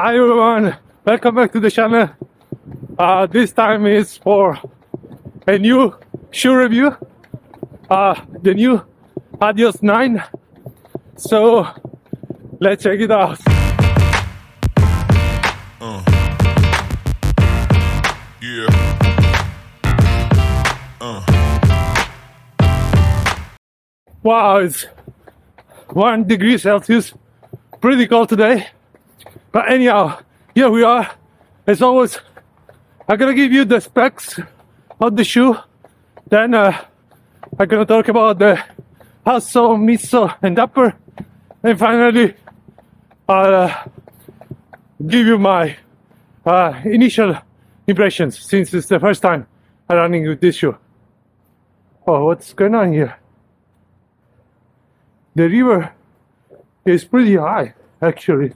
Hi everyone, welcome back to the channel. This time is for a new shoe review, the new Adios 9. So let's check it out. Wow, it's 1 degree Celsius, pretty cold today. But anyhow, here we are. As always, I'm gonna give you the specs of the shoe. Then I'm gonna talk about the outsole, midsole, and upper. And finally, I'll give you my initial impressions since it's the first time I'm running with this shoe. Oh, what's going on here? The river is pretty high, actually.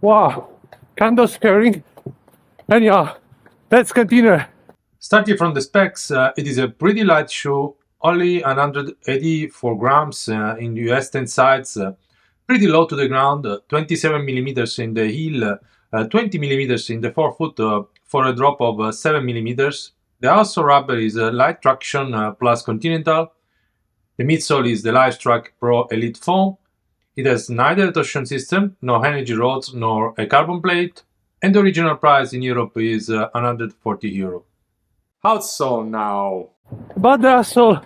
Wow, kind of scary. Anyhow, let's continue. Starting from the specs, it is a pretty light shoe, only 184 grams in US 10 size, pretty low to the ground, 27 millimeters in the heel, 20 millimeters in the forefoot for a drop of 7 millimeters. The outsole rubber is a light traction plus continental. The midsole is the Livestrike Pro Elite foam. It has neither a torsion system, no energy rods, nor a carbon plate, and the original price in Europe is €140. Outsole now. But the outsole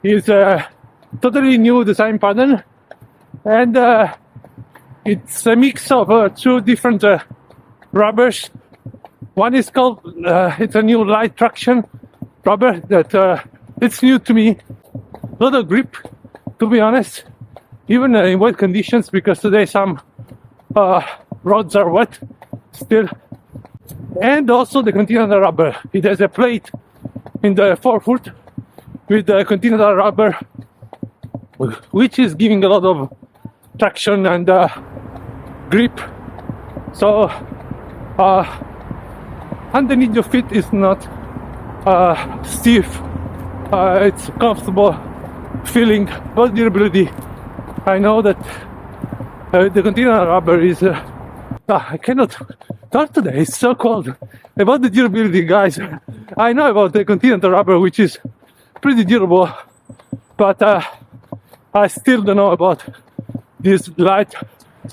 is a totally new design pattern, and it's a mix of two different rubbers. One is called, it's a new light traction rubber that it's new to me. A lot of grip, to be honest, even in wet conditions, because today some roads are wet still. And also the continental rubber. It has a plate in the forefoot with the continental rubber, which is giving a lot of traction and grip. So underneath your feet is not stiff. It's comfortable feeling, but durability. I know that the continental rubber is. I cannot talk today. It's so cold. About the durability, guys. I know about the continental rubber, which is pretty durable, but I still don't know about this light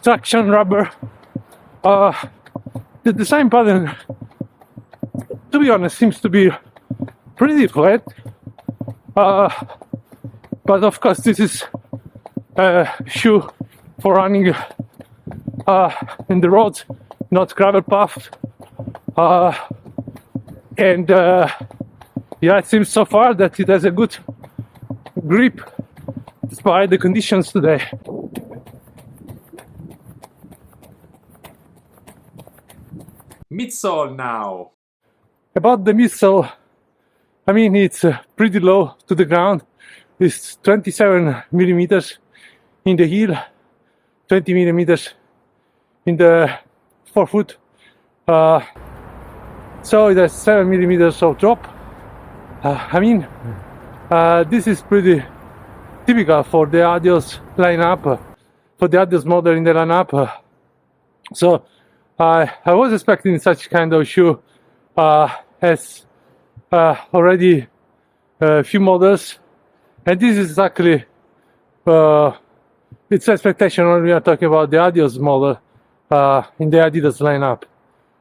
traction rubber. The design pattern, to be honest, seems to be pretty flat. But of course, this is a shoe for running in the roads, not gravel paths. And yeah, it seems so far that it has a good grip despite the conditions today. Midsole now. About the midsole, I mean, it's pretty low to the ground. It's 27 millimeters in the heel, 20 millimeters in the forefoot. So it has 7 millimeters of drop. I mean, this is pretty typical for the Adios lineup, for the Adios model in the lineup. So I was expecting such kind of shoe as already a few models, and this is exactly its expectation when we are talking about the Adios model in the Adidas lineup.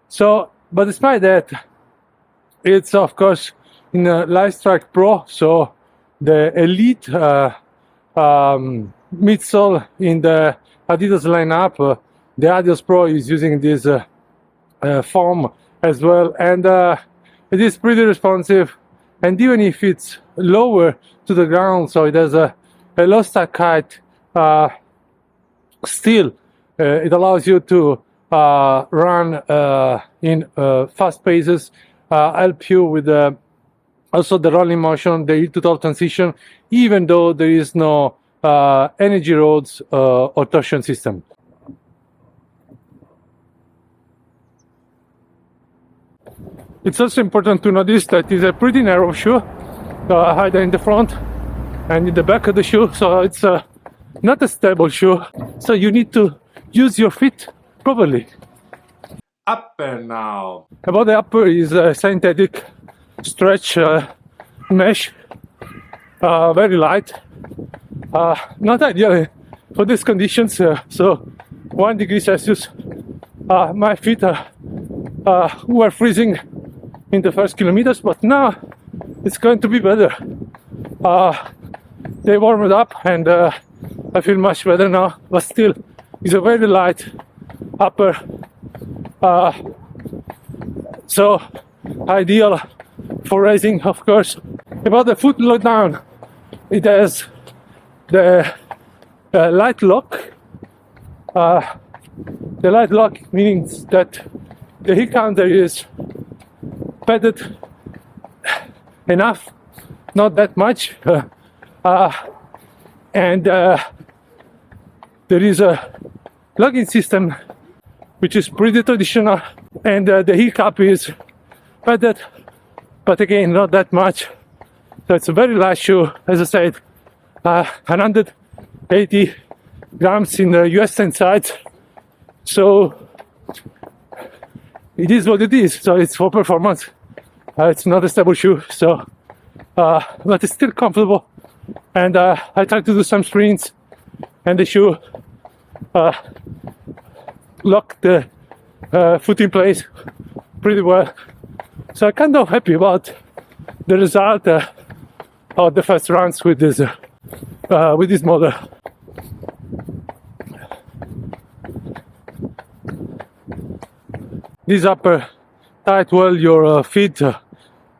So, but despite that, it's of course in a Livestrike Pro, so the elite midsole in the Adidas lineup. The Adios Pro is using this foam as well, and it is pretty responsive. And even if it's lower to the ground, so it has a low stack height, still it allows you to run in fast paces, help you with also the rolling motion, the heel-to-toe transition, even though there is no energy rods or torsion system. It's also important to notice that it's a pretty narrow shoe, either in the front and in the back of the shoe, so it's not a stable shoe. So you need to use your feet properly. Upper now. About the upper is a synthetic stretch mesh, very light, not ideal for these conditions. So 1 degree Celsius, my feet were freezing in the first kilometers, but now it's going to be better. They warmed up and I feel much better now, but still it's a very light upper, so ideal for racing, of course. About the foot lockdown, it has the light lock. The light lock means that the heel counter is padded enough, not that much, and there is a locking system which is pretty traditional, and the heel cap is padded, but again not that much. So it's a very light shoe, as I said, 180 grams in the US inside. So it is what it is. So it's for performance. It's not a stable shoe, so but it's still comfortable. And I try to do some sprints, and the shoe lock the foot in place pretty well. So I'm kind of happy about the result of the first runs with this model. This upper tight well your feet,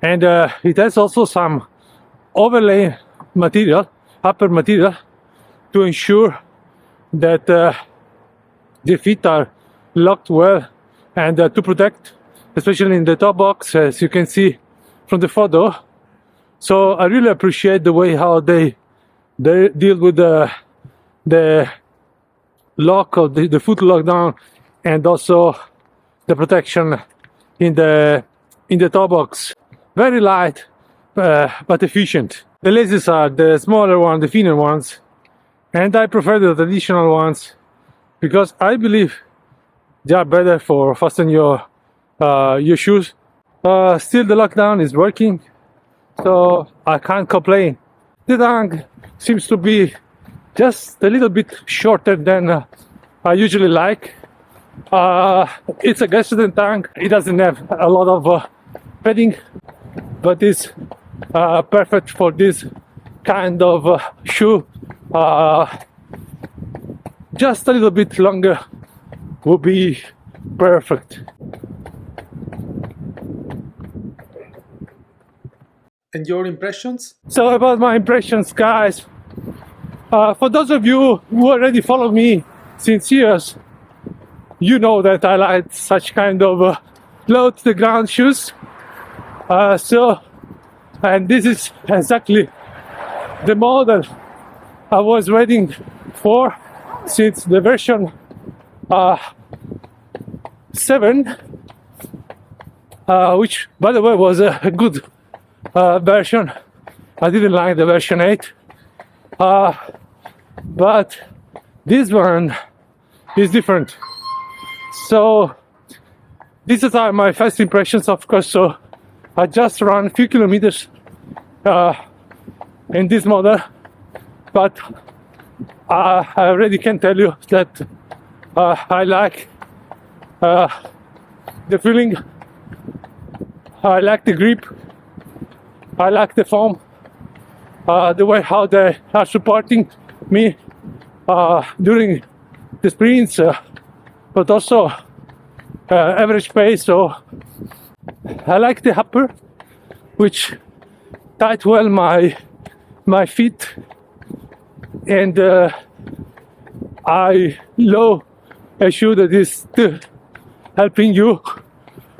and it has also some overlay material, upper material, to ensure that the feet are locked well, and to protect, especially in the top box, as you can see from the photo. So I really appreciate the way how they deal with the lock of the foot lockdown, and also the protection in the toe box. Very light, but efficient. The laces are the smaller ones, the thinner ones, and I prefer the traditional ones because I believe they are better for fasten your shoes. Still, the lockdown is working, so I can't complain. The tongue seems to be just a little bit shorter than I usually like. It's a Gaston tongue. It doesn't have a lot of padding, but it's perfect for this kind of shoe. Just a little bit longer would be perfect. And your impressions? So about my impressions, guys, for those of you who already follow me since years, you know that I like such kind of low to the ground shoes. And this is exactly the model I was waiting for since the version 7, which by the way was a good version. I didn't like the version 8, but this one is different. So these are my first impressions, of course. So I just ran a few kilometers in this model, but I already can tell you that I like the feeling, I like the grip, I like the foam, the way how they are supporting me during the sprints, but also average pace. So I like the upper, which tight well my feet, and I love a shoe that is still helping you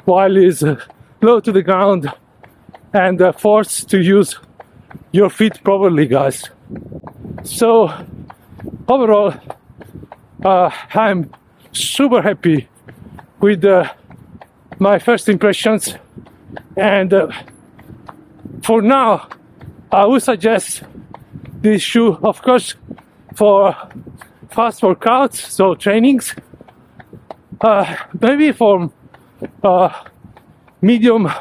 while it's low to the ground and forced to use your feet properly, guys. So overall, I'm super happy with my first impressions, and for now I would suggest this shoe, of course, for fast workouts, so trainings, maybe for medium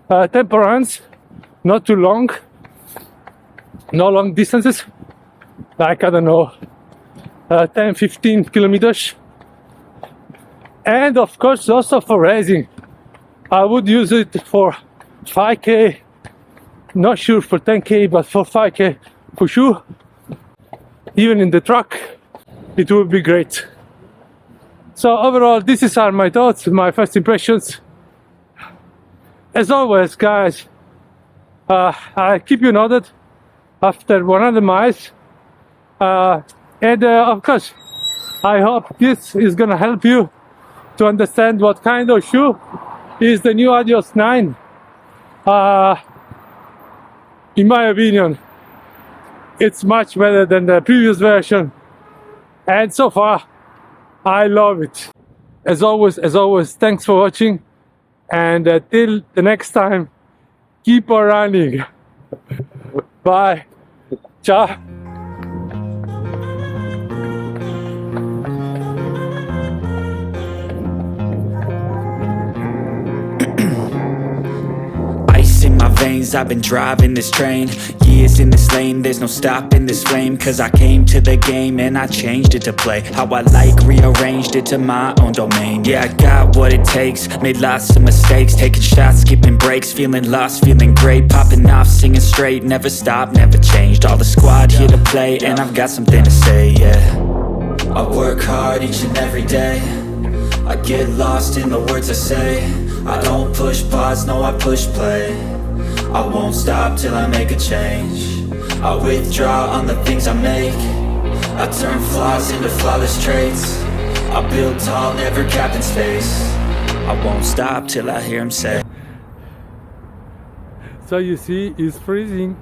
tempo runs, not too long, no long distances, like I don't know, 10-15 kilometers. And of course also for racing, I would use it for 5k, not sure for 10k, but for 5k for sure. Even in the truck, it would be great. So overall, these are my thoughts, my first impressions. As always, guys, I keep you noted after 100 miles. And of course, I hope this is gonna help you to understand what kind of shoe is the new Adios 9. In my opinion, it's much better than the previous version, and so far I love it. As always, thanks for watching, and till the next time, keep on running. Bye. Ciao. In my veins, I've been driving this train. Years in this lane, there's no stopping this flame. Cause I came to the game and I changed it to play how I like, rearranged it to my own domain. Yeah, I got what it takes, made lots of mistakes, taking shots, skipping breaks, feeling lost, feeling great, popping off, singing straight, never stopped, never changed. All the squad here to play, and I've got something to say, yeah. I work hard each and every day, I get lost in the words I say. I don't push pause, no I push play. I won't stop till I make a change. I withdraw on the things I make. I turn flaws into flawless traits. I build tall, never capped in space. I won't stop till I hear him say. So you see, it's freezing.